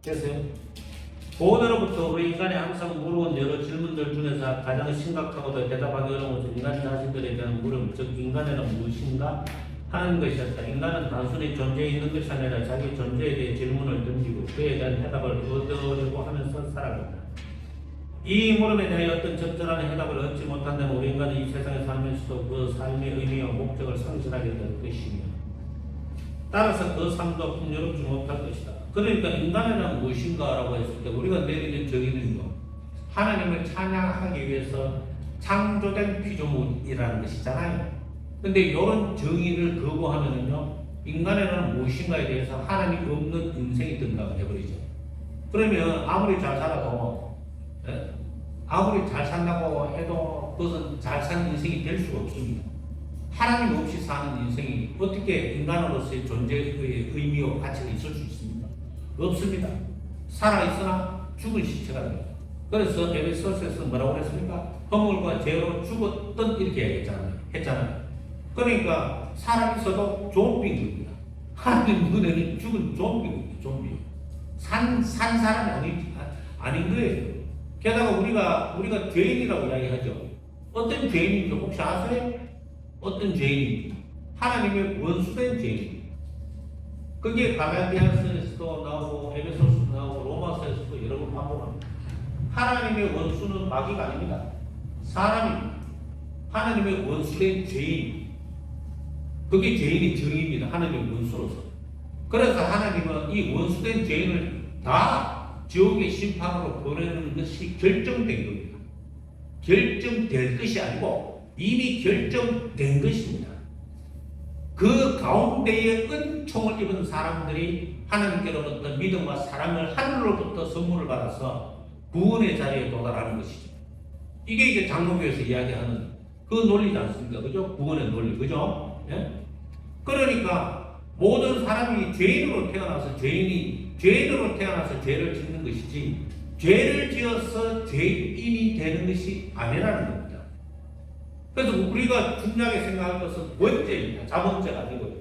그래서 고대로부터 우리 인간이 항상 물어온 여러 질문들 중에서 가장 심각하고도 대답하기 어려운 것은 인간 자신들에 대한 물음, 즉 인간에는 무엇인가 하는 것이었다. 인간은 단순히 존재에 있는 것이 아니라 자기 존재에 대해 질문을 던지고 그에 대한 해답을 얻으려고 하면서 살아간다. 이 물음에 대해 어떤 적절한 해답을 얻지 못한다면 우리 인간은 이 세상에 살면서도 그 삶의 의미와 목적을 상실하게 될 것이며 따라서 그 삶도 풍요롭지 못할 것이다. 그러니까 인간이란 무엇인가라고 했을 때 우리가 내리는 정의는요, 하나님을 찬양하기 위해서 창조된 피조물이라는 것이잖아요. 근데 이런 정의를 거부하면은요, 인간이란 무엇인가에 대해서 하나님이 없는 인생이 된다고 해버리죠. 그러면 아무리 잘 살아도, 아무리 잘 산다고 해도 그것은 잘 산 인생이 될 수가 없습니다. 하나님 없이 사는 인생이 어떻게 인간으로서의 존재의 의미와 가치가 있을 수 있습니까? 없습니다. 살아있으나 죽은 시체가 됩니다. 그래서 에베소서에서 뭐라고 했습니까? 허물과 죄로 죽었던 이렇게 했잖아요. 그러니까 살아있어도 좀비입니다. 하나님 눈에는 죽은 좀비입니다. 좀비. 산 사람이 아닌 거예요. 게다가 우리가 죄인이라고 이야기하죠. 어떤 죄인인지 혹시 아세요? 어떤 죄인인지. 하나님의 원수된 죄인. 그게 갈라디아서에서도 나오고 에베소서도 나오고 로마서에서도 여러 번 반복합니다. 하나님의 원수는 마귀가 아닙니다. 사람입니다. 하나님의 원수된 죄인. 그게 죄인의 정의입니다. 하나님의 원수로서. 그래서 하나님은 이 원수된 죄인을 다 지옥의 심판으로 보내는 것이 결정된 겁니다. 결정될 것이 아니고 이미 결정된 것입니다. 그 가운데에 은총을 입은 사람들이 하나님께로부터 믿음과 사랑을 하늘로부터 선물을 받아서 구원의 자리에 도달하는 것이죠. 이게 이제 장로교에서 이야기하는 그 논리지 않습니까? 그죠? 구원의 논리, 그죠? 예? 그러니까 모든 사람이 죄인으로 태어나서 죄인으로 태어나서 죄를 짓는 것이지 죄를 지어서 죄인이 되는 것이 아니라는 겁니다. 그래서 우리가 중요하게 생각할 것은 원죄입니다. 자본죄가 아니고요.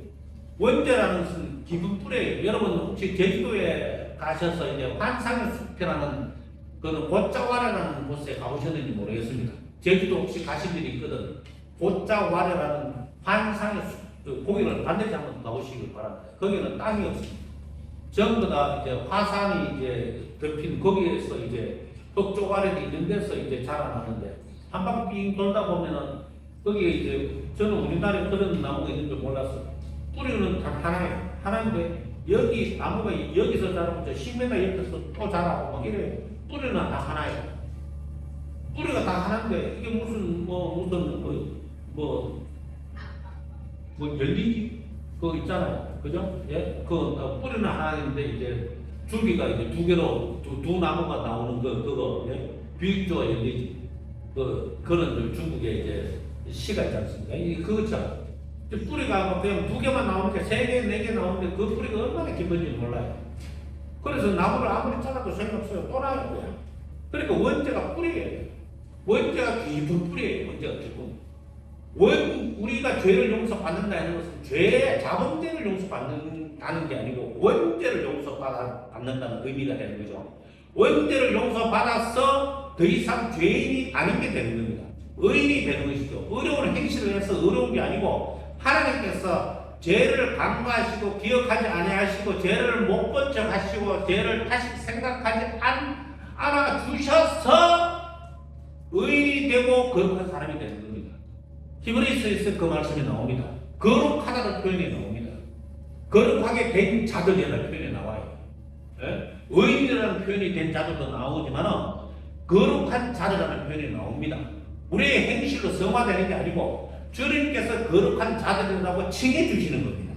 원죄라는 것은 기분뿌레예요. 여러분 혹시 제주도에 가셔서 이제 환상의 숲이라는 그 보짜와래라는 곳에 가보셨는지 모르겠습니다. 제주도 혹시 가신 일이 있거든. 보짜와래라는 환상의 숲, 거기를 반드시 한번 가보시길 바랍니다. 거기는 땅이 없습니다. 전부 다 이제 화산이 이제 덮인 거기에서 이제 흙조가리도 있는 데서 이제 자라나는데 한 바퀴 빙 돌다 보면은 거기에 이제 저는 우리나라에 그런 나무가 있는 줄 몰랐어요. 뿌리는 다 하나예요. 하나인데 여기 나무가 여기서 자라고 10m 옆에서 또 자라고 막 이래요. 뿌리는 다 하나예요. 뿌리가 다 하나인데 이게 무슨 열리지? 그거 있잖아요. 그죠? 예? 뿌리는 하나인데 이제 줄기가 이제 두 개로 두 나무가 나오는 그거 예? 비익조가 열리지. 그런 중국에 이제 시가 있지 않습니까? 그거죠. 뿌리가 그냥 두 개만 나오는데 세 개, 네 개 나오는데 그 뿌리가 얼마나 깊은지 몰라요. 그래서 나무를 아무리 잘라도 소용없어요. 또 나요, 그냥. 그러니까 원죄가 뿌리예요. 원죄가 깊은 뿌리예요. 원죄가 깊은. 우리가 죄를 용서받는다는 것은 자본죄를 용서받는다는 게 아니고 원죄를 용서받는다는 의미가 되는 거죠. 원죄를 용서받아서 더 이상 죄인이 아닌 게 되는 겁니다. 의인이 되는 것이죠. 어려운 행실을 해서 어려운 게 아니고 하나님께서 죄를 간과하시고 기억하지 아니하시고 죄를 못 본 척 하시고 죄를 다시 생각하지 않아 주셔서 의인이 되고 거룩한 사람이 되는 겁니다. 히브리서에서 그 말씀이 나옵니다. 거룩하다는 표현이 나옵니다. 거룩하게 된 자들이라는 표현이 나와요. 예? 의인이라는 표현이 된 자들도 나오지만 거룩한 자들이라는 표현이 나옵니다. 우리의 행실로 성화되는 게 아니고 주님께서 거룩한 자들이라고 칭해 주시는 겁니다.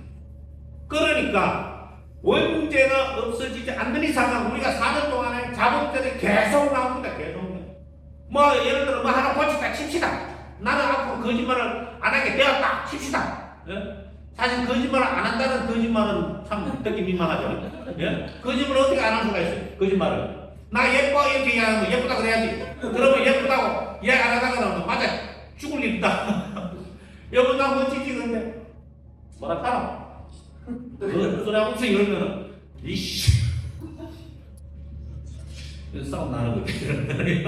그러니까 원죄가 없어지지 않는 이상은 우리가 사는 동안에 자본죄는 계속 나옵니다. 계속. 예를 들어 하나 고치다 칩시다. 나는 앞으로 거짓말을 안 하게 되었다 칩시다. 예? 사실 거짓말을 안 한다는 거짓말은 참 듣기 민망하죠. 예? 거짓말을 어떻게 안 할 수가 있어요? 거짓말을. 나 예뻐 이렇게 얘기하면 예쁘다 그래야지. 그러면 예쁘다고 얘기 안 하다가 맞아 죽을 일 있다. 여보 나 멋지지 근데 뭐라 카노? 그 소리 하면서 이러면은 이씨 싸움 나는 거지.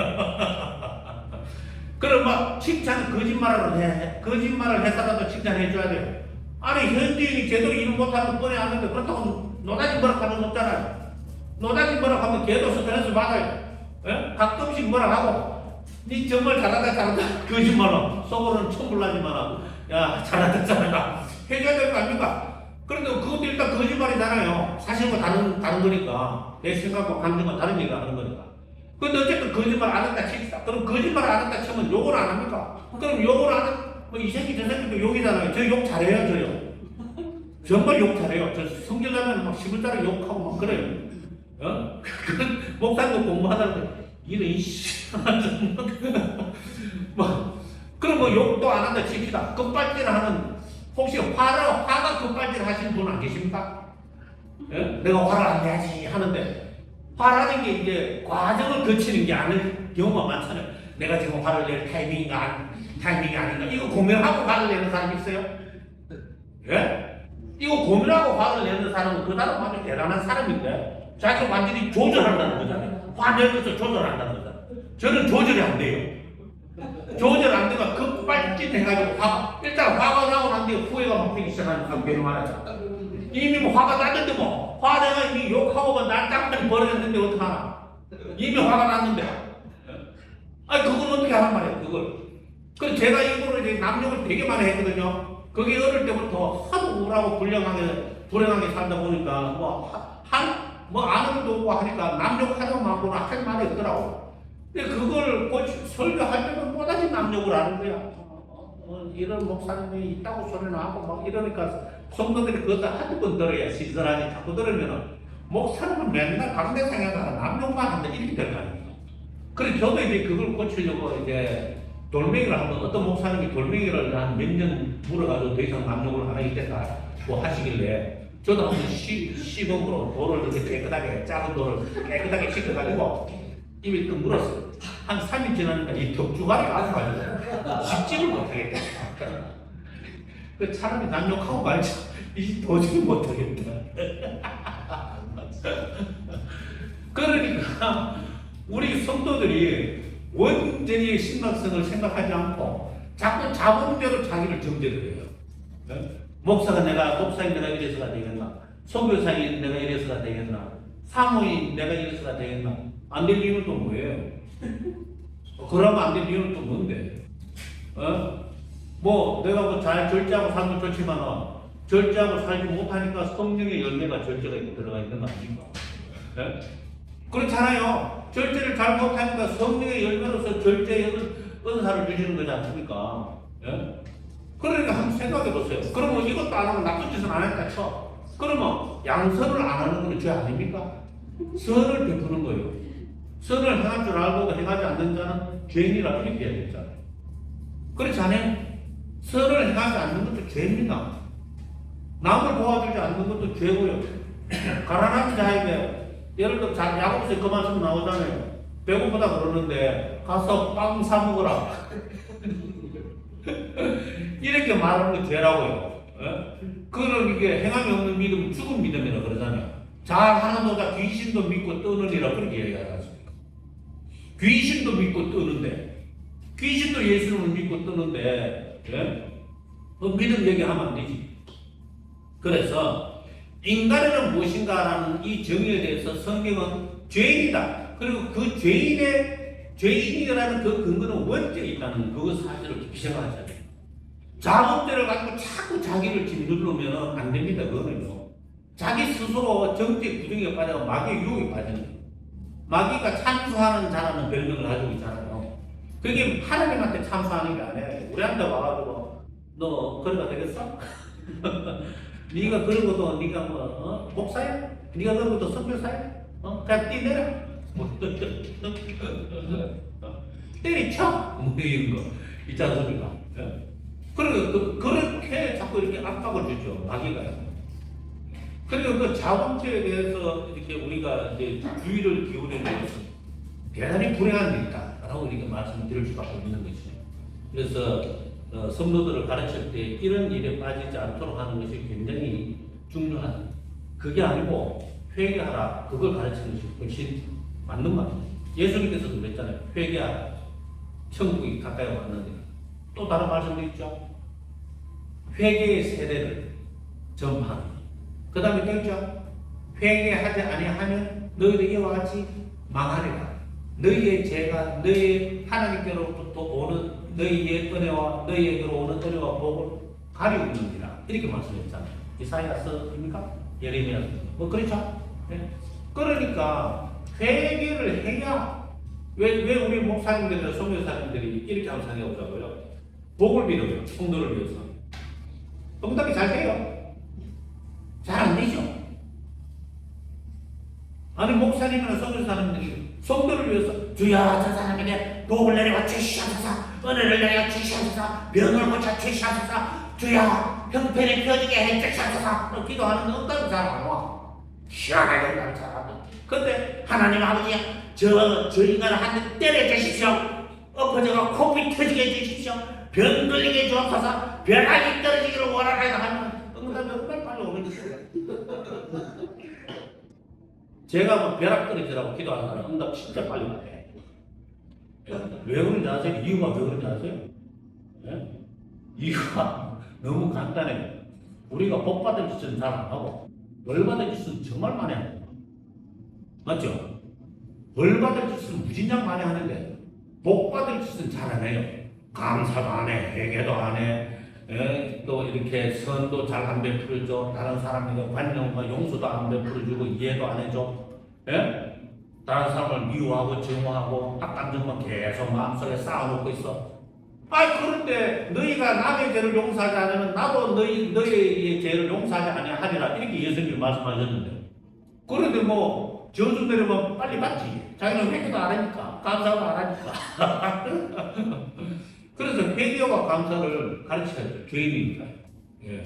그럼 막 칭찬 거짓말을 해서라도 칭찬해줘야 돼요. 아니 현지인이 제대로 일 못하는 뻔히 아는데 그렇다고 노다지 뭐라 하면 없잖아요. 노다지 뭐라 하면 걔도 스트레스 받아요. 예? 가끔씩 뭐라 하고 니 정말 잘한다 거짓말로 속으로는 천불나지만 야 잘한다 해줘야 될 거 아닙니까? 그런데 그것도 일단 거짓말이잖아요. 사실과 다른 거니까 내 생각과 감정과 다른 얘기가 하는 거니까. 근데 어쨌든 거짓말 안 한다 칩시다. 그럼 거짓말 안 한다 치면 욕을 안 합니까? 그럼 욕을 안 하는 이 새끼 저 새끼도 욕이잖아요. 저 욕 잘해요 저요. 정말 욕 잘해요. 저 성경하면 막 10월달에 욕하고 막 그래요. 어? 목사님도 공부하다가 이런 이씨 뭐 그럼 뭐 욕도 안 한다 칩시다. 급발진하는 혹시 화가 급발진 하시는 분 안 계십니까? 예? 내가 화를 안 내야지 하는데 화라는 게 이제 과정을 거치는 게 아닌 경우가 많잖아요. 내가 지금 화를 낼 타이밍이 아닌가? 이거 고민하고 화를 내는 사람이 있어요? 예? 이거 고민하고 화를 내는 사람은 그 사람 아주 대단한 사람인데 자기가 완전히 조절한다는 거잖아요. 화낼 것을 조절한다는 거잖아요. 저는 조절이 안 돼요. 조절 안 되면 급발진 해가지고 일단 화가 나고 난 뒤에 후회가 막 되기 시작하는 배로 말하자. 이미 뭐 화가 났는데 뭐 화내가 이미 욕하고 날 짱짱 버렸는데 어떡하나. 이미 화가 났는데 아니 그걸 어떻게 하란 말이에요 그걸. 그 제가 이거를 이제 남욕을 되게 많이 했거든요. 그게 어릴 때부터 하도 우울하고 불행하게 살다 보니까 뭐 아는 것도 없고 하니까 남욕하는 마음으로 할 말이 없더라고. 근데 그걸 설교할 때는 뭐다시 남욕을 하는 거야. 이런 목사님이 있다고 소리는 하고 막 이러니까 성도들이 그것도 한두 번 들어야 신선하지. 자꾸 들으면은 목사님은 맨날 강대상에다가 남욕만 한다 이렇게 될 거 아닙니까? 그래서 저도 이제 그걸 고치려고 이제 돌멩이를 한번 어떤 목사님이 돌멩이를 한 몇 년 물어가지고 더 이상 남욕을 안 하겠다고 하시길래 저도 한번 시범으로 돌을 이렇게 깨끗하게 작은 돌을 깨끗하게 씻어가지고 입에 또 물었어요. 한 3일 지났는데 이 덕주가리가 아파가지고 식지를 못하겠다. 그 차라리 남욕하고 말자. 이 도저히 못하겠다. 그러니까 우리 성도들이 완전히 심각성을 생각하지 않고 자꾸 자본대로 자기를 정죄를 해요. 네? 목사인 내가 이래서가 되겠나? 선교사인 내가 이래서가 되겠나? 사모인 내가 이래서가 되겠나? 안 될 이유는 또 뭐예요? 그러면 안 될 이유는 또 뭔데? 뭐 내가 뭐 잘 절제하고 살면 좋지만 절제하고 살지 못하니까 성령의 열매가 절제가 들어가 있는 거 아닙니까? 네? 그렇잖아요. 절제를 잘 못하니까 성령의 열매로서 절제의 은사를 주시는 거지 않습니까? 예? 그러니까 한번 생각해 보세요. 그러면 이것도 안 하면 나쁜 짓은 안 했다 쳐. 그러면 양선을 안 하는 건 죄 아닙니까? 선을 베푸는 거예요. 선을 행할 줄 알고도 행하지 않는 자는 죄인이라 이렇게 해야겠잖아요. 그렇지 않아요? 선을 행하지 않는 것도 죄입니다. 남을 도와주지 않는 것도 죄고요. 가난한 자에게 예를 들어 야곱에서 그 말씀 나오잖아요. 배고프다 그러는데 가서 빵 사 먹어라. 이렇게 말하는 게 죄라고요. 그런 이게 행함이 없는 믿음은 죽은 믿음이라 그러잖아요. 잘하는 도다 귀신도 믿고 떠느니라 그렇게 얘기하지 않습니까? 귀신도 믿고 떠는데 귀신도 예수님을 믿고 떠는데 그 믿음 얘기하면 안 되지. 그래서 인간은 무엇인가라는 이 정의에 대해서 성경은 죄인이다. 그리고 그 죄인이라는 그 근거는 원죄에 있다는 그 사실을 깊이 생각하잖아요. 자본죄를 가지고 자꾸 자기를 짓누르면 안 됩니다. 그거는요. 자기 스스로 정죄 구정에 빠져 마귀의 유혹에 빠지는 거예요. 마귀가 참수하는 자라는 별명을 가지고 있잖아요. 그게 하나님한테 참수하는 게 아니에요. 우리한테 와가지고 너 그래가 되겠어? 네가 그런 것도 네가 뭐 목사야? 네가 그런 것도 선교사야? 그냥 뛰내라. 때리쳐? 뭐 이런 거 있지 않습니까? 그러니까 그렇게 자꾸 이렇게 압박을 주죠. 마귀가요. 그리고 그 자본주의에 대해서 이렇게 우리가 이제 주의를 기울이는 것은 대단히 불행한 일이다라고 우리가 말씀드릴 수밖에 없는 것이죠. 그래서 성도들을 가르칠 때 이런 일에 빠지지 않도록 하는 것이 굉장히 중요한. 그게 아니고 회개하라 그걸 가르치는 것이 훨씬 맞는 말입니다. 예수님께서도 그랬잖아요. 회개하라. 천국이 가까이 왔는데. 또 다른 말씀도 있죠. 회개의 세례를 전파하는. 그 다음에 또 있죠. 회개하지 아니하면 너희도 이와 같이 망하리라. 너희의 죄가 너희 하나님께로부터 오는 너희의 은혜와 너희에게로 오는 은혜와 복을 가리우느니라. 이렇게 말씀했잖아요. 이사야서입니까? 예레미야. 뭐 그렇죠? 네? 그러니까 회개를 해야 왜 우리 목사님들이나 선교사님들이 이렇게 하면 상관이 없다고요? 복을 빌어요. 성도를 위해서. 응답이 잘 돼요? 잘 안 되죠? 아니 목사님이나 선교사님들이 성도를 위해서 주여 저 사람에게 복을 내려 주시옵소서, 은혜를 내려 주시옵소서, 병을 고쳐 주시옵소서, 주여 형편이 펴지게 해 주시옵소서 기도하는 응답이 잘 안 와. 희한하게 응답이 잘 안 와. 근데 하나님 아버지 저 인간을 한 대 때려 주십시오. 엎어져가 코피 터지게 해주십시오. 병 걸리게 해주옵소서. 벼락이 떨어지기를 원하나이다 하면 응답이 얼마나 빨리 오는 것이에요. 제가 뭐 벼락 떨어지라고 기도하는 사람 응답 진짜 빨리 와요. 왜 그런지 아세요? 이유가 왜 그런지 아세요? 네? 이유가 너무 간단해요. 우리가 복 받을 짓은 잘 안 하고 벌 받을 짓은 정말 많이 합니다. 맞죠? 벌 받을 짓은 무진장 많이 하는데 복 받을 짓은 잘 안 해요. 감사도 안 해, 회개도 안 해, 또 이렇게 선도 잘 안 베풀어줘, 다른 사람에게 관용과 용서도 안 베풀어주고 이해도 안 해줘, 다른 사람을 미워하고 증오하고 악감정만 계속 마음속에 쌓아놓고 있어. 그런데 너희가 남의 죄를 용서하지 않으면 나도 너희의 죄를 용서하지 아니하리라 이렇게 예수님이 말씀하셨는데, 그런데 뭐 저주 내려면 빨리 받지. 자기는 회개도 안 하니까, 감사도 안 하니까. 그래서 회개와 감사를 가르쳐야죠. 죄인이니까. 예.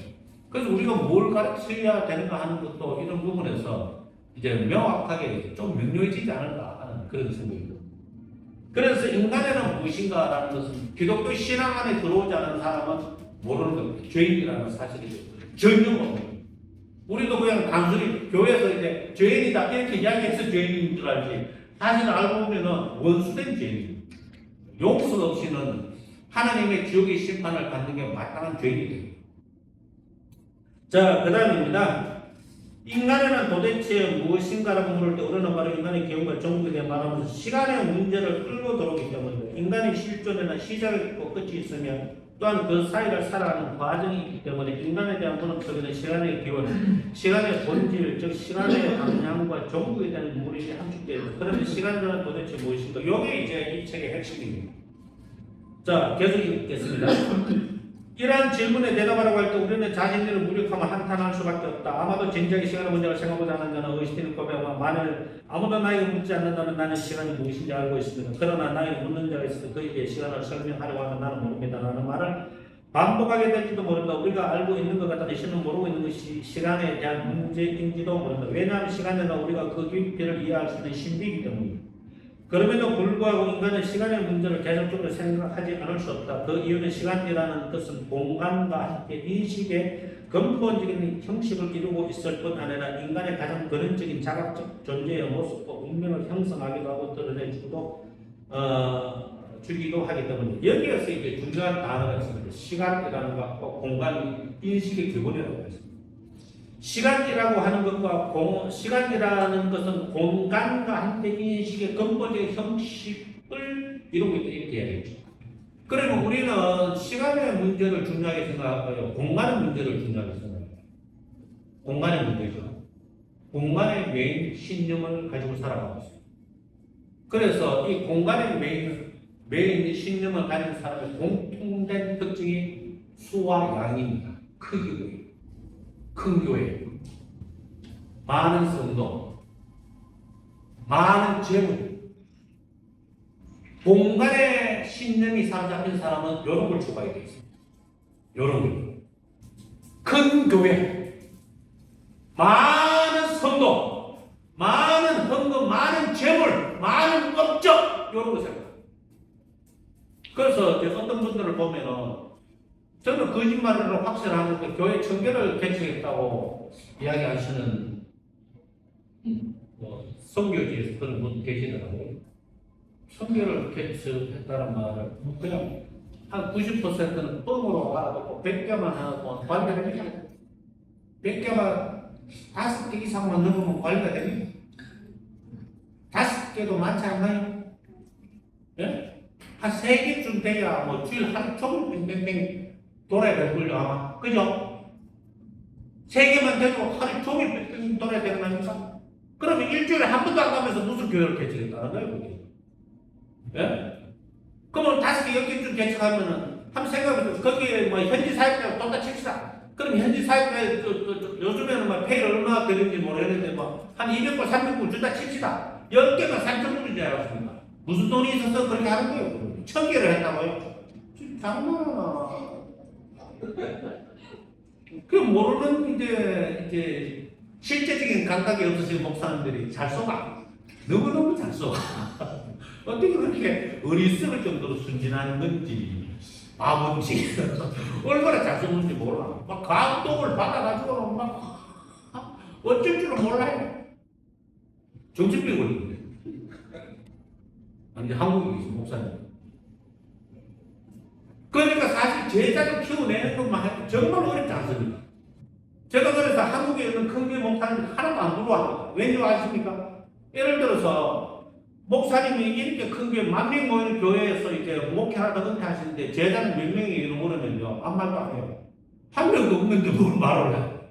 그래서 우리가 뭘 가르쳐야 되는가 하는 것도 이런 부분에서 이제 명확하게 좀 명료해지지 않을까 하는 그런 생각입니다. 그래서 인간에는 무엇인가라는 것은 기독교 신앙 안에 들어오지 않은 사람은 모르는 겁니다. 죄인이라는 사실이죠. 전혀 모릅니다. 우리도 그냥 단순히 교회에서 이제 죄인이다 이렇게 이야기해서 죄인인 줄 알지, 사실 알고 보면은 원수된 죄인입니다. 용서 없이는 하나님의 지옥의 심판을 받는 게 마땅한 죄인이 됩니다. 자, 그 다음입니다. 인간에는 도대체 무엇인가라고 물을 때 우리는 바로 인간의 개운과 정국에 대해 말하면서 시간의 문제를 끌고 들어오기 때문에 인간의 실존에는 시작이 있고 끝이 있으며 또한 그 사이를 살아가는 과정이 있기 때문에 인간에 대한 문학 속에는 시간의 기원, 시간의 본질, 즉 시간의 방향과 정국에 대한 무리가 함축되어 있습니다. 그러면 시간이란 도대체 무엇인가? 이게 이제 이 책의 핵심입니다. 자, 계속 읽겠습니다. 이러한 질문에 대답하라고 할 때 우리는 자신들을 무력하면 한탄할 수밖에 없다. 아마도 진작에 시간의 문제를 생각하지 않는 자는 의심되는 고백과 만일 아무도 나에게 묻지 않는다면 나는 시간이 무엇인지 알고 있습니다. 그러나 나에게 묻는 자가 있어 그에게 시간을 설명하려고 하면 나는 모릅니다. 라는 말을 반복하게 될지도 모른다. 우리가 알고 있는 것 같다는 실은 모르고 있는 것이 시간에 대한 문제인지도 모른다. 왜냐하면 시간에는 우리가 그 깊이를 이해할 수 있는 신비이기 때문입니다. 그럼에도 불구하고 인간은 시간의 문제를 계속적으로 생각하지 않을 수 없다. 그 이유는 시간이라는 것은 공간과 함께 인식의 근본적인 형식을 이루고 있을 뿐 아니라 인간의 가장 근원적인 자각적 존재의 모습과 운명을 형성하기도 하고 드러내주기도 하기 때문에 여기에서 이제 중요한 단어가 있습니다. 시간이라는 것과 공간 인식의 기본이라고 했습니다. 시간이라고 하는 것과 시간이라는 것은 공간과 함께 인식의 근본적인 형식을 이루고 있다 이렇게 이야기했죠. 그러면 우리는 시간의 문제를 중요하게 생각하고요, 공간의 문제를 중요하게 생각해요. 공간의 문제죠. 공간의 메인 신념을 가지고 살아가고 있어요. 그래서 이 공간의 메인 신념을 가진 사람의 공통된 특징이 수와 양입니다. 크기고요. 큰 교회, 많은 성도, 많은 재물, 공간의 신념이 사로잡힌 사람은 이런 걸 추구하게 되어 있습니다. 이런 걸. 큰 교회, 많은 성도, 많은 헌금, 많은 재물, 많은 업적, 이런 거 생각합니다. 그래서 어떤 분들을 보면은 저는 거짓말으로 확신하는데 교회 청교를 개척했다고 이야기하시는 선교지에서 그런 분 계시더라고요. 청결을 개척했다는 말을 그냥 한 90%는 뻥으로 알아듣고 100개만 하고 관리가 됩니다. 100개만 5개 이상만 넘으면 관리가 됩니다. 5개도 많지 않나요? 예? 한 3개쯤 돼야 뭐 주일 하루 종일 뺑뺑뺑 돌아야 될걸요 아마. 그죠? 3개만 돼도 하루 종일 뺑뺑 돌아야 되는 거 아닙니까? 그러면 일주일에 한 번도 안 가면서 무슨 교회를 개척했다는 거예요, 그게? 예? 그러면 5개, 10개쯤 개척하면은 한번 생각해보세요. 거기에 뭐 현지 사역자가 돈다 칩시다. 그럼 현지 사역자 요즘에는 뭐 페이를 얼마나 드리는지 모르겠는데 뭐 한 200불, 300불 준다 칩시다. 10개만 3,000불인 줄 알았습니다. 무슨 돈이 있어서 그렇게 하는 거예요? 1,000개를 했다고요? 장난하나. 그 모르는 이제 실제적인 감각이 없으신 목사님들이 잘 쏘가. 너무너무 잘 쏘가. 어떻게 그렇게 어리석을 정도로 순진한 건지, 바본지, 얼마나 잘 쏘는지 몰라. 막 감동을 받아가지고는 막 어쩔 줄은 몰라요. 정신병 걸리는데. 아니, 한국에 계신 목사님. 그러니까 사실 제자를 키워내는 것만 해도 정말 어렵지 않습니다. 제가 그래서 한국에 있는 큰교회 목사님들 하나도 안 부러워합니다. 왠지 아십니까? 예를 들어서 목사님이 이렇게 큰 교회 10,000명 모이는 교회에서 이제 목회하다 은퇴하시는데 제자는 몇 명이 모르면요 아무 말도 안 해요. 한 명도 없는데 뭘 말을 해요?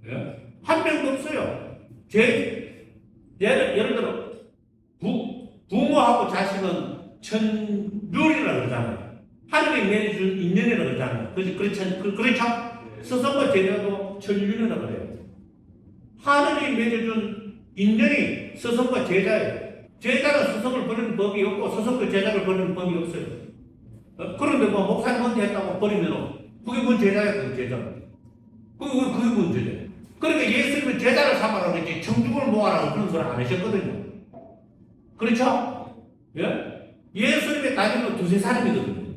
예? 한 명도 없어요. 예를 들어 부모하고 자식은 천륜이라 그러잖아요. 하늘이 내려준 인연이라 그러잖아요. 그렇죠? 스승과 제자도 천륜이라 그래요. 하늘이 맺어준 인연이 스승과 제자예요. 제자는 스승을 버리는 법이 없고 스승과 제자를 버리는 법이 없어요. 그런데 뭐 목사님한테 했다고 버리면 그게 뭔 제자야? 그 제자는. 그게 뭔 제자야? 그러니까 예수님은 제자를 삼아라 그랬지 청중을 모아라 그런 소리 안 하셨거든요. 그렇죠? 예? 예수님의 따지면 두세 사람이거든요.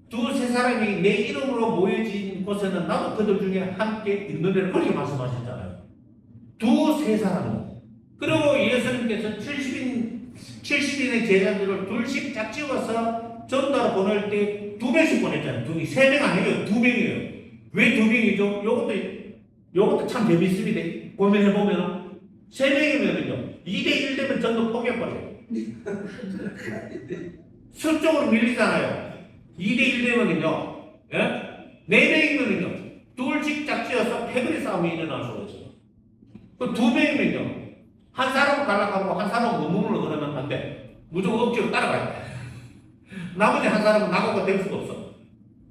두세 사람이 내 이름으로 모여진 곳에는 나도 그들 중에 함께 있는 데를 그렇게 말씀하셨잖아요. 두세 사람. 그리고 예수님께서 70인의 제자들을 둘씩 짝 찍어서 전도하러 보낼 때 2명씩 보냈잖아요. 2명. 3명 아니에요. 2명이에요. 왜 2명이죠? 요것도 참 재밌습니다. 고민해보면 3명이면요. 2대1 되면 전도 포기해버려요. 수적으로 밀리잖아요. 2대1 되면요. 예? 4명이면요. 둘씩 짝지어서 패거리 싸움이 일어날 수가 있어요. 그 2명이면요. 한 사람은 갈락하고 한 사람은 머무르려 그러면 안 돼. 무조건 억지로 따라가야 돼. 나머지 한 사람은 나가고 될 수가 없어.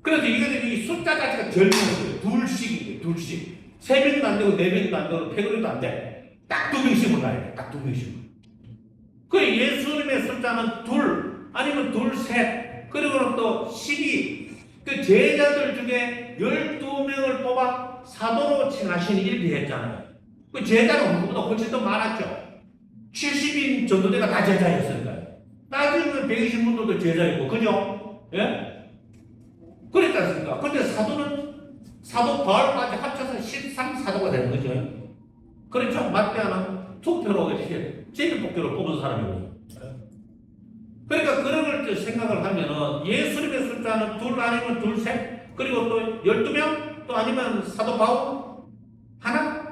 그래서 이거는 이 숫자 자체가 절묘해요. 둘씩이에요. 둘씩. 3명도 안 되고 4명도 안 되고 패거리도 안 돼. 딱 2명씩만 가야 돼. 딱 2명씩만. 그 예수님의 숫자는 둘, 아니면 둘, 셋, 그리고는 또 12. 그 제자들 중에 12명을 뽑아 사도로 칭하시니 이렇게 했잖아요. 그 제자는 누구보다 훨씬 더 많았죠. 70인 전도대가 다 제자였으니까요. 나중에 120분들도 제자였고, 그죠? 예? 그랬지 않습니까? 근데 사도 바울까지 합쳐서 13사도가 되는 거죠. 그렇죠? 마태아는 투표로 이렇게 제비뽑기로 뽑은 사람이거든요. 그러니까 그런 걸 생각을 하면은 예수님의 숫자는 둘 아니면 둘, 셋, 그리고 또 12명, 또 아니면 사도 바울 하나?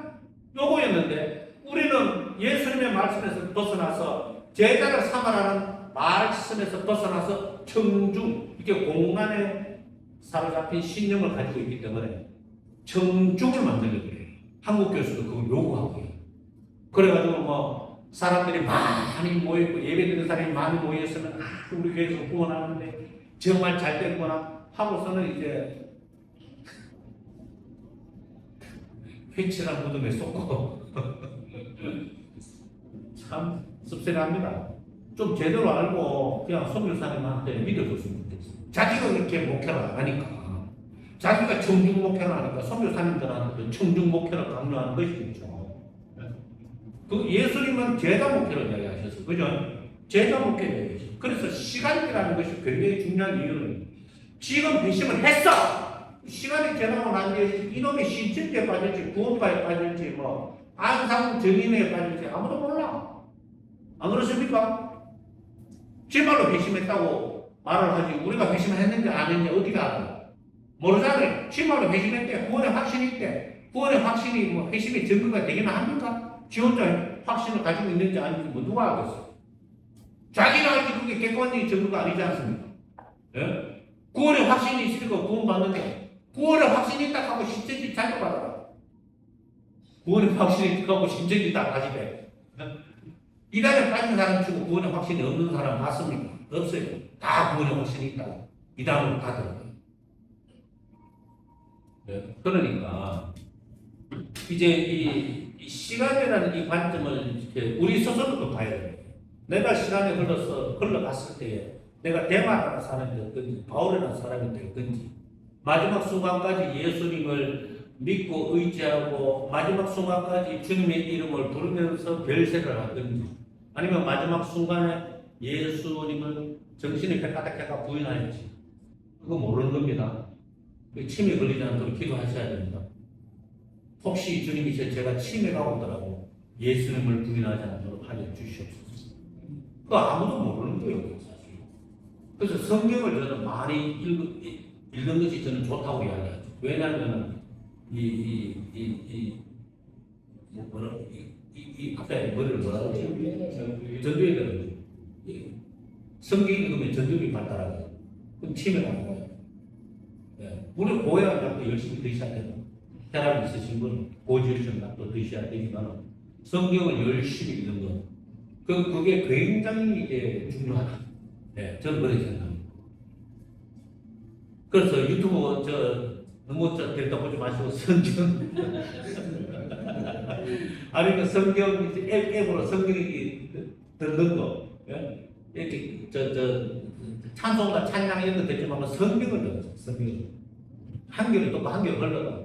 요거였는데 우리는 예수님의 말씀에서 벗어나서 제자를 삼아라는 말씀에서 벗어나서 청중, 이렇게 공간에 사로잡힌 신념을 가지고 있기 때문에 청중을 만들려고 그래요. 한국 교수도 그걸 요구하고 해요. 그래가지고 뭐 사람들이 많이 모이고 예배드리는 사람이 많이 모였으면 우리 교회에서 구원하는데 정말 잘 됐구나 하고서는 이제 회칠한 무덤에 쏟고 참 씁쓸합니다. 좀 제대로 알고 그냥 선교사님한테 믿어줬으면 좋겠어요. 자기가 그렇게 목회를 안 하니까 자기가 청중 목회를 하니까 선교사님들한테도 청중 목회를 강요하는 것이겠죠. 그 예수님은 제자 목회를 이야기하셨어요. 그죠? 제자 목회 이야기하셨어요. 그래서 시간이라는 것이 굉장히 중요한 이유는 지금 배심을 했어! 시간이 지나고 난 뒤에 이놈의 신천지에 빠질지 구원파에 빠질지 뭐 안상 정인회에 빠질지 아무도 몰라. 안 그렇습니까? 지말로 회심했다고 말을 하지 우리가 회심을 했는지 안 했는지 어디가 알아? 모르잖아요. 지말로 회심했대. 구원의 확신이 있대. 구원의 확신이 뭐 회심의 증거가 되기는 합니까? 지 혼자 확신을 가지고 있는지 아닌지 뭐 누가 알겠어? 자기가 알지 그게 객관적인 증거가 아니지 않습니까? 예? 구원의 확신이 있으니까 구원 받는데 구원의 확신이 있다 하고 신천지 잘못 받아라. 구원의 확신이 있다 하고 신천지 다 가지래. 이단에 빠진 사람 치고 구원의 확신이 없는 사람 맞습니까? 없어요. 다 구원의 확신이 있다. 이단으로 가더라고요. 네. 그러니까 이제 이 시간이라는 이 관점을 우리 스스로도 봐야 돼요. 내가 시간이 흘러갔을 때에 내가 데마라는 사람이 될 건지 바울이라는 사람이 될 건지 마지막 순간까지 예수님을 믿고 의지하고 마지막 순간까지 주님의 이름을 부르면서 별세를 할 건지 아니면 마지막 순간에 예수님을 정신을 헷가닥해가 부인할지 그거 모르는 겁니다. 치매 걸리지 않도록 기도하셔야 됩니다. 혹시 주님이 제가 치매가 오더라고 예수님을 부인하지 않도록 하여 주시옵소서. 그거 아무도 모르는 거예요, 사실. 그래서 성경을 저는 많이 읽은 것이 저는 좋다고 이야기하죠. 왜냐하면 이 앞에 머리를 뭐라고 하지? 전두에 되는 성경 읽으면 전두이 발달하고 그럼 치매가 온 거예요. 네. 우리 고해가 열심히 드셔야 돼요. 혈압이 있으신 분은 고지혈증약도 드셔야 되지만 성경을 열심히 읽는 거 그게 굉장히 이제 중요하다. 네, 저는 그렇게 생각합니다. 그래서 유튜브 너무 들여다보지 마시고 성경 아니 그 성경 이제 앱으로 성경이 듣는 거 예? 이렇게 찬송과 찬양 이런 거 듣지 말고 성경을 들어요. 성경 한 개를 듣고 한 개를 흘러가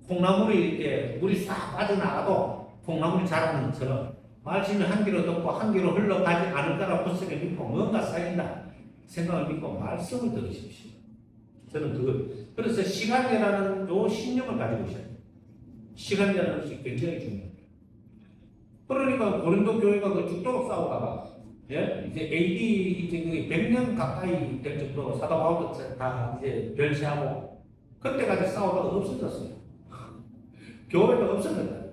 콩나물이 이렇게 물이 싹 빠져나가도 콩나물이 자라는 것처럼 말씀이 한 개로 듣고 한 개로 흘러가지 않을 거라 구석에 믿고 뭔가 쌓인다 생각을 믿고 말씀을 들으십시오. 저는 그래서 시간이라는 요 신념을 가지고 있어요. 시간이라는 것이 굉장히 중요합니다. 그러니까 고린도 교회가 그 죽도록 싸우다가 예? 이제 AD 이제 100년 가까이 될 정도로 사도 바울도 다 이제 별세하고 그때까지 싸우다가 없어졌어요. 교회가 없어졌다.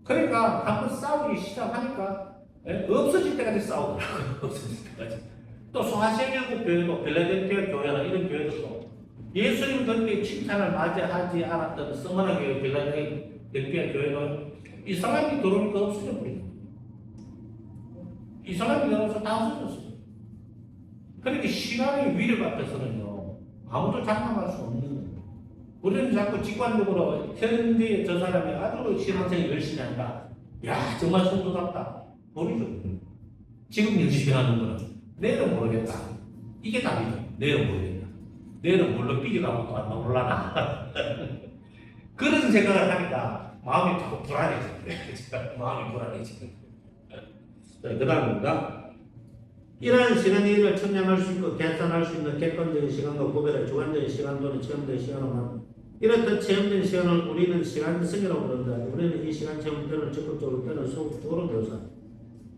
그러니까 한번 싸우기 시작하니까 예? 없어질 때까지 싸우더라고요. 없어질 때까지. 또 소아시아교국 교회도 빌라델피아 교회나 이런 교회도 예수님 그때 칭찬을 맞이하지 않았던 서머나 교회 빌라델피아 교회는 이 사람이 들어오니까 없어져 버린 거예요. 이 사람이 나와서 다 없어졌어요. 그러니까 시간의 위력 앞에서는요 아무도 장담할 수 없는 거예요. 우리는 자꾸 직관적으로 현재 저 사람이 아주 신앙생활 열심히 한다. 야 정말 성도답다. 모르죠. 지금 열심히 하는 거는 내일은 모르겠다. 이게 답이죠. 내일은 모르겠다. 내일은 물론 삐져가고 또 안 나올라나. 그런 생각을 하니까 마음이 자꾸 불안해져요. 마음이 불안해져요. 그 다음입니다. 이러한 시간의 일을 측량할 수 있고 계산할 수 있는 객관적인 시간과 구별할 주관적인 시간 또는 체험된 시간을 말합니다. 이렇듯 체험된 시간을 우리는 시간성이라고 부른다. 우리는 이 시간 체험 때는 적극적으로 때는 소극적으로 묘사합니다.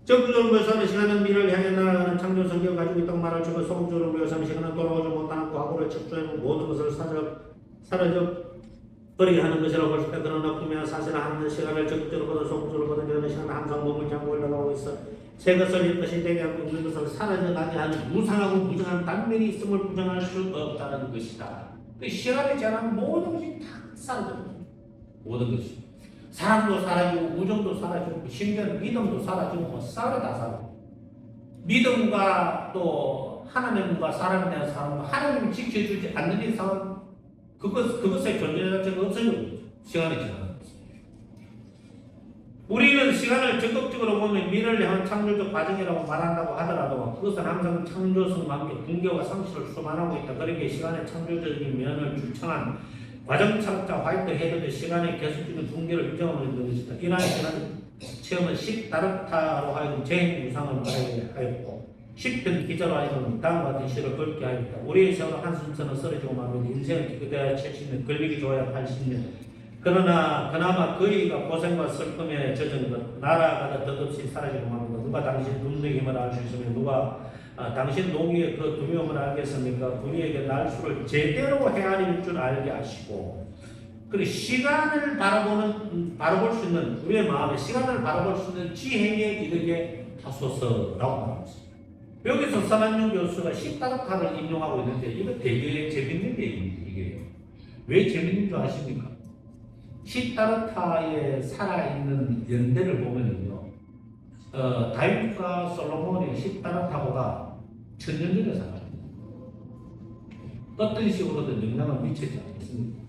적극적으로 묘사하는 시간은 미래를 향해 나아가는 창조 성격을 가지고 있다고 말할 수 있고 소극적으로 묘사하는 시간은 돌아오지 못하는 과거를 척추하고 모든 것을 사라져 버리게 하는 것이라고 볼 수 있다. 그러나 분명한 사실은 한 시간을 적극적으로 보다 소극적으로 보다 그러는 시간은 항상 몸을 잡고 올라가고 있어 새 것을 이것이 되게 하고 있는 것을 사라져가게 하는 무상하고 무정한 단면이 있음을 부정할 수 없다는 것이다. 그 시간에 제한한 모든 것이 다 사라져요. 모든 것이. 사람도 사라지고 우정도 사라지고 심지어 믿음도 사라지고 뭐 다 사라지고 믿음과 또 하나님과 사람에 대한 사랑과 하나님이 지켜주지 않는 이상은 그것의 존재 자체가 없어요. 시간이 지나는 것입니다. 우리는 시간을 적극적으로 보면 미래를 향한 창조적 과정이라고 말한다고 하더라도 그것은 항상 창조성과 함께 붕괴와 상실을 수반하고 있다. 그러기에 시간의 창조적인 면을 주창한 과정창자 화이트 헤드의 시간의 계속적인 붕괴를 인정하는 것이다. 이러한 시간 체험은 식다르타로 하여금 재행 유상을 말하였고 식편 기자로 하여금 다음과 같은 시를 걸게 하였다. 우리의 세월은 한순서는 쓰러지고 말고 인생은 그대야 70년, 걸리기 좋아야 80년. 그나마 그이가 고생과 슬픔에 젖은 것, 나라가 덧없이 사라지고 말고 누가 당신 눈의 힘을 알 수 있으며 누가 당신 농의의 그 두려움을 알겠습니까? 우리에게 날수를 제대로 헤아릴 줄 알게 하시고, 그리고 시간을 바라볼 수 있는, 우리의 마음에 시간을 바라볼 수 있는 지혜에 이르게 하소서라고 말합니다. 여기서 서만용 교수가 시타르타를 인용하고 있는데, 이거 되게 재밌는 얘기입니다. 이게 왜 재밌는 줄 아십니까? 시타르타에 살아있는 연대를 보면요, 다윗과 솔로몬이 시타르타보다 천년 전에 살았습니다. 어떤 식으로든 영향을 미치지 않겠습니다.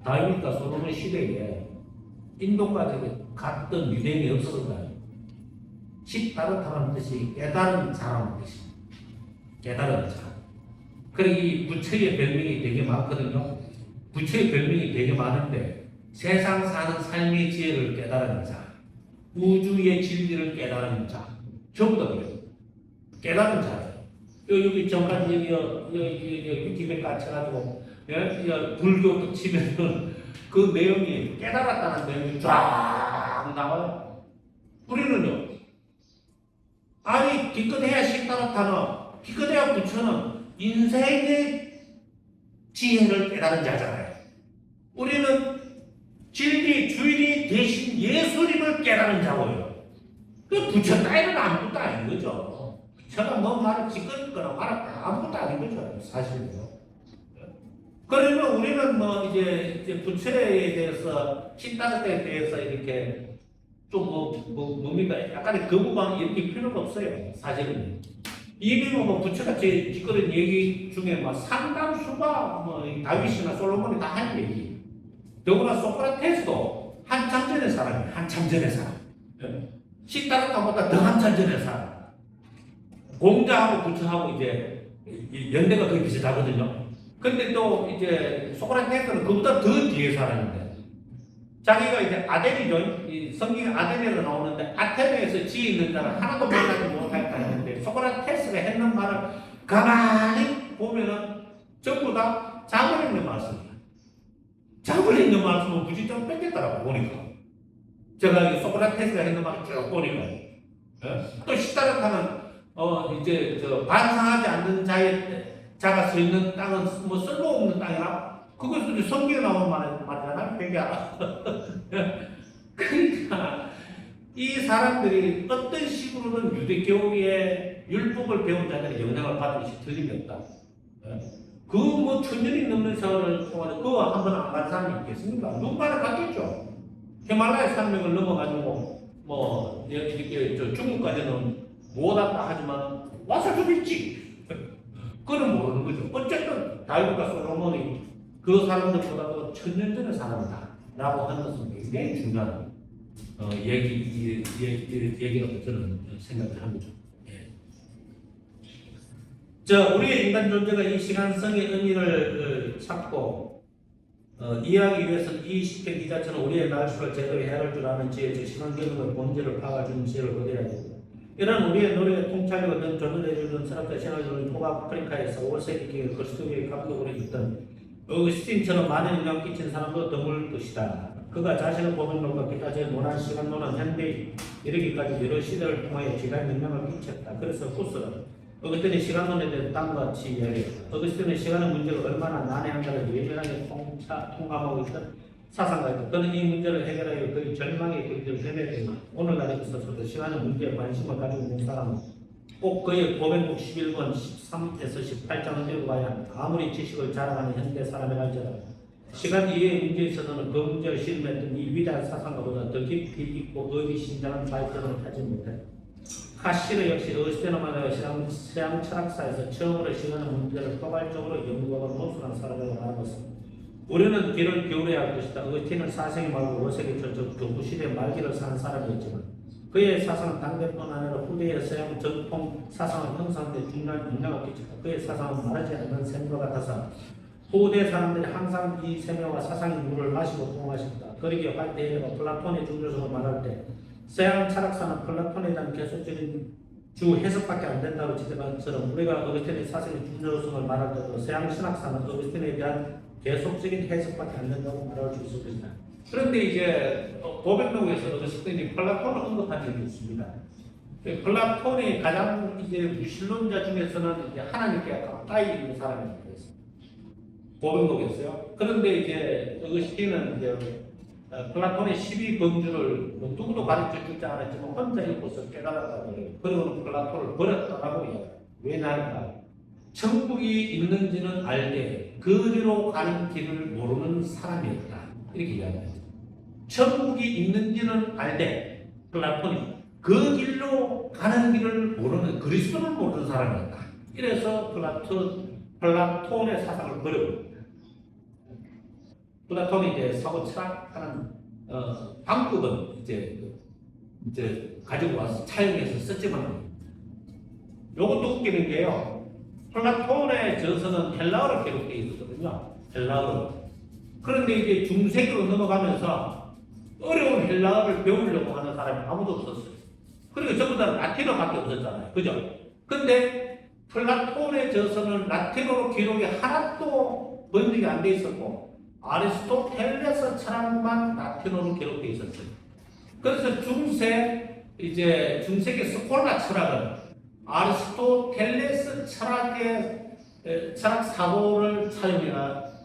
다윗과 솔로몬 시대에 인도까지 갔던 유대인이 없었다. 시타르타라는 뜻이 깨달은 자라는 뜻입니다. 깨달은 자. 그리고 이 부처의 별명이 되게 많거든요. 부처의 별명이 되게 많은데, 세상 사는 삶의 지혜를 깨달은 자, 우주의 진리를 깨달은 자, 전부 다 그래요. 깨달은 자예요. 여기 전까지 여기 위키백과 쳐가지고 불교 치면은 그 내용이 깨달았다는 내용이 쫙 나와요. 우리는요, 아니 기껏해야 시타르타는, 기껏해야 부처는 인생의 지혜를 깨달은 자잖아요. 우리는 진리, 주일이 대신 예수님을 깨달은 자고요. 그 부처 따위는 아무것도 아닌 거죠. 부처가 뭐 말을 짓거리거나 말았다 아무것도 아닌 거죠. 사실은요. 그러면 우리는 뭐 이제 부처에 대해서, 시타르타에 대해서 이렇게 좀 뭡니까? 약간의 거부감 이렇게 필요가 없어요. 사실은. 이미 뭐 부처가 짓거린 얘기 중에 뭐 상당수가 뭐 다윗이나 솔로몬이 다 한 얘기. 더구나 소크라테스도 한참 전의 사람이에요. 한참 전의 사람. 시타르타보다 더 한참 전의 사람. 공자하고 부처하고 이제 연대가 거의 비슷하거든요. 근데 또 이제 소크라테스는 그보다 더 뒤에 사람인데, 자기가 이제 아덴이죠. 이 성경에 아덴에서 나오는데, 아테네에서 지혜 있는 자는 하나도 만나지 못할까 했는데, 소크라테스가 했는 말을 가만히 보면은 전부 다 자문에 있는 말씀이에요. 자문에 있는 말씀은 굳이 좀 뺏겼더라고, 보니까. 제가 소크라테스가 했는 말을 쭉 보니까. 또 시타르타는 이제 반성하지 않는 자가 서 있는 땅은 뭐 쓸모없는 땅이라, 그것은 이제 성경에 나오는 말이잖아. 회개하라. 그러니까 이 사람들이 어떤 식으로든 유대교의 율법을 배운 자들의 영향을 받은 것이 틀림이 없다. 그 뭐 천년이 넘는 세월을 통해서 그거 한번 안 간 사람이 있겠습니까? 눈발을 갔겠죠. 히말라야 산맥을 넘어가지고 뭐 이렇게 중국까지는 못 왔다 하지만 와서 좀 있지. 그건 모르는 거죠. 어쨌든 다윗과 솔로몬이 그 사람들보다도 천년 전의 사람이다 라고 하는 것은 굉장히 중요한 얘기라고 저는 생각을 합니다. 우리의 인간 존재가 이 시간성의 의미를 찾고 이해하기 위해서는 이 시편 기자처럼 우리의 날수를 제대로 헤아릴 줄 아는 지혜, 즉 시간 개념의 본질을 파악해주는 지혜를 얻어야 되고, 이런 우리의 노력에 통찰력을 전달해주는 철학자 신학자는 동아프리카에서 5세기 기에 그리스도교의 감독으로 있던 어거스틴처럼 많은 영향을 끼친 사람도 드물 것이다. 그가 자신의 보존론과 기타의 논한 시간론은 현대에 이르기까지 여러 시대를 통하여 지간 영향을 끼쳤다. 그래서 후스는 어거스틴의 시간론에 대해 다음과 같이 이야기했다. 어거스틴은 시간의 문제가 얼마나 난해한가를 예민하게 통감하고 있던 사상가이다. 그는 이 문제를 해결하여 그의 절망의 길을 헤매고 오늘날에 있어서도 시간의 문제에 관심을 가지고 있는 사람은 꼭 그의 고백록 11권 13에서 18장을 읽어봐야 합니다. 아무리 지식을 자랑하는 현대 사람이랄지라도 시간 이해의 문제에 있어서는 그 문제를 실험했던 이 위대한 사상가보다 더 깊이 있고 의미심장한 발전을 하지 못해. 카시르 역시 어스테노마가 서양 철학사에서 처음으로 시간의 문제를 포괄적으로 연구하고 노출한 사람이라고 말하였습니다. 우리는 길을 기울여야 할 것이다. 어스틴은 사생이 말고 5세기 초적 중부시대 말기를 사는 사람이었지만 그의 사상은 당대뿐 아니라 후대의 서양 전통 사상을 형성하는 데 중요한 영향을 끼쳤다. 그의 사상은 말하지 않는 샘과 같아서 후대 사람들이 항상 이 샘과 사상의 물을 마시고 통하셨다. 그러기에 활대해가 플라톤의 중조성을 말할 때 서양 철학사는 플라톤에 대한 계속적인 주 해석밖에 안 된다고 지적한 것처럼 우리가 어거스틴의 사상의 중조성을 말할 때도 서양 신학사는 어거스틴에 대한 계속적인 해석밖에 안 된다고 말할 수 있을 것이다. 그런데 이제 고백록에서 어거스틴이 플라톤을 언급한 적이 있습니다. 플라톤이 가장 이제 무신론자 중에서는 이제 하나님께 가까이 있는 사람이라고 했어요. 고백록이었어요. 그런데 이제 어거스틴은 이제 플라톤의 12범주를 누구도 가르쳐 주지 않았지만 혼자 읽고서 깨달았다고 해요. 그리고 플라톤을 버렸다라고 해요. 왜냐하면 천국이 있는지는 알되 그리로 가는 길을 모르는 사람이었다. 이렇게 이야기합니다. 천국이 있는지는 알되 플라톤이 그 길로 가는 길을 모르는 그리스도를 모르는 사람이었다. 이래서 플라톤의 사상을 버려버립니다. 플라톤이 이제 사고 철학하는 방법은 이제 가지고 와서 차용해서 썼지만 요것도 웃기는 게요. 플라톤의 저서는 헬라어로 기록되어 있었거든요. 헬라어로. 그런데 이제 중세기로 넘어가면서 어려운 헬라어를 배우려고 하는 사람이 아무도 없었어요. 그리고 전부 다 라틴어밖에 없었잖아요. 그죠? 근데 플라톤의 저서는 라틴어로 기록이 하나도 번역이 안 돼 있었고 아리스토텔레스 철학만 라틴어로 기록되어 있었어요. 그래서 중세기 스콜라 철학은 아리스토텔레스 철학 사고를 차용해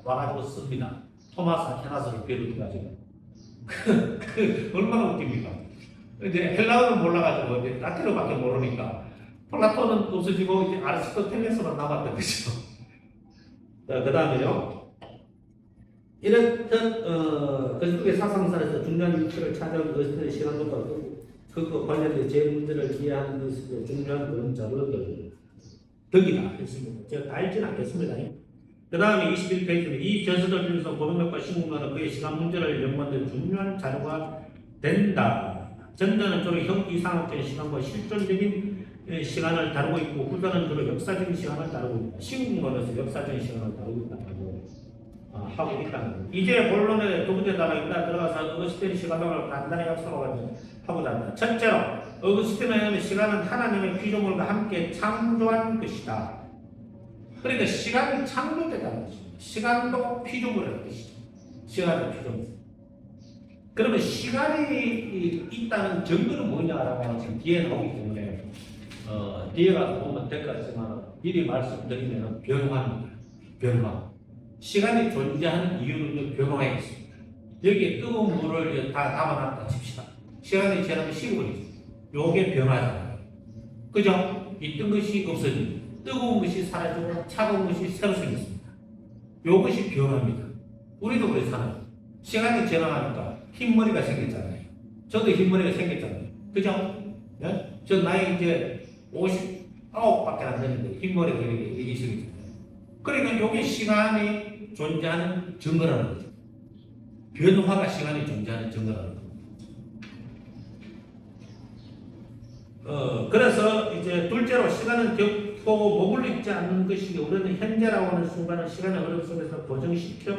와가지고 씁니다. 토마스 아퀴나스를 비롯해가지고. 얼마나 웃깁니까? 이제 헬라어는 몰라가지고 이제 라틴어밖에 모르니까 플라톤은 없어지고 이제 아리스토텔레스만 남았던 거죠. 그 다음에요. 이렇듯 그리스도의 사상사에서 중요한 위치를 차지한 것들의 시간보다 그거 관련된 제 문제를 이해하는 것에 중요한 그런 자료들 덕이다 했습니다. 제가 다 읽지는 않겠습니다. 그 다음에 21페이지는 이 저서들 중에서 고백력과 신문과는 그의 시간 문제를 연구하는 중요한 자료가 된다. 전자는 주로 형 이상학적인 시간과 실존적인 시간을 다루고 있고 후자는 주로 역사적인 시간을 다루고 있다. 신문과는 역사적인 시간을 다루고 있다고 하고 있다는 거예요. 이제 본론의 두 번째 단락입니다. 들어가서 어거스틴 시간론을 간단히 약속하고자 한다. 첫째로 어거스틴에 의하면 시간은 하나님의 피조물과 함께 창조한 것이다. 그러니까 시간이 창조됐다는 것입니다. 시간도 피조물이라는 것이죠. 시간이 피조물. 그러면 시간이 있다는 증거는 뭐냐라고 하는 것은 뒤에 나오기 때문에 뒤에 가서 보면 될 것 같지만 미리 말씀드리면 변화입니다. 변화. 시간이 존재하는 이유는 변화에 있습니다. 여기에 뜨거운 물을 다 담아놨다 칩시다. 시간이 지나면 식어버리죠. 요게 변화잖아요. 그죠? 있던 것이 없어집니다. 뜨거운 것이 사라지고 차가운 것이 새로 생겼습니다. 요것이 변화입니다. 우리도 그렇잖아요. 시간이 지나가니까 흰머리가 생겼잖아요. 저도 흰머리가 생겼잖아요. 그죠? 네? 저 나이 이제 59밖에 안 되는데 흰머리가 이렇게 생겼잖아요. 그러니까 요게 시간이 존재하는 증거라는 거죠. 변화가 시간이 존재하는 증거라는 거죠. 그래서 이제 둘째로 시간은 결코 머물러 있지 않는 것이기 우리는 현재라고 하는 순간은 시간의 흐름 속에서 고정시켜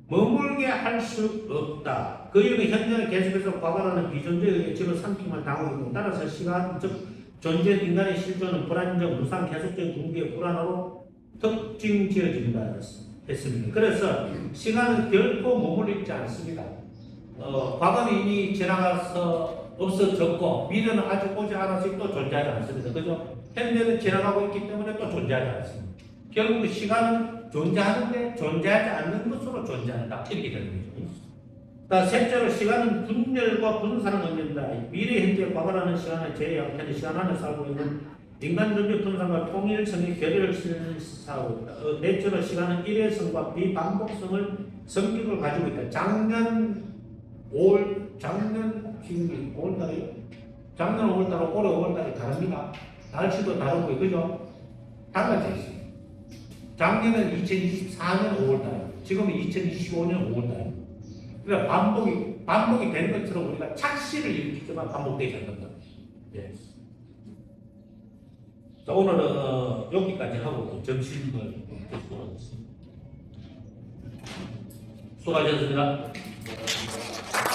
머물게 할 수 없다. 그 이유는 현재는 계속해서 과거라는 비존재의 집을 삼킴을 당하고 있고 따라서 시간, 즉 존재 인간의 실존은 불안정, 무상, 계속적인 궁극의 불안으로 특징 지어진다 했습니다. 그래서 시간은 결코 머물러 있지 않습니다. 과거는 이미 지나가서 없어졌고 미래는 아직 오지 않아서 또 존재하지 않습니다. 그죠? 현재는 지나가고 있기 때문에 또 존재하지 않습니다. 결국 시간은 존재하는데 존재하지 않는 것으로 존재한다. 이렇게 되는 거죠. 셋째로 시간은 분열과 분산을 의미한다. 미래, 현재, 과거라는 시간을 제2형태의 시간 안에 살고 있는 인간 존재 분산과 통일성의 결의를 실사하고 있다. 넷째로 시간은 일회성과 비반복성을 성격을 가지고 있다. 작년 5월달이요? 작년 5월달하고 올해 5월달이 다릅니다. 날씨도 다르고, 그죠? 달라져 있어요. 작년은 2024년 5월달, 지금은 2025년 5월달. 그러니까 반복이 되는 것처럼 우리가 착시를 일으키지만 반복되지 않는다. 예. 자, 오늘은 여기까지 하고 점심을 드시도록 하겠습니다. 수고하셨습니다.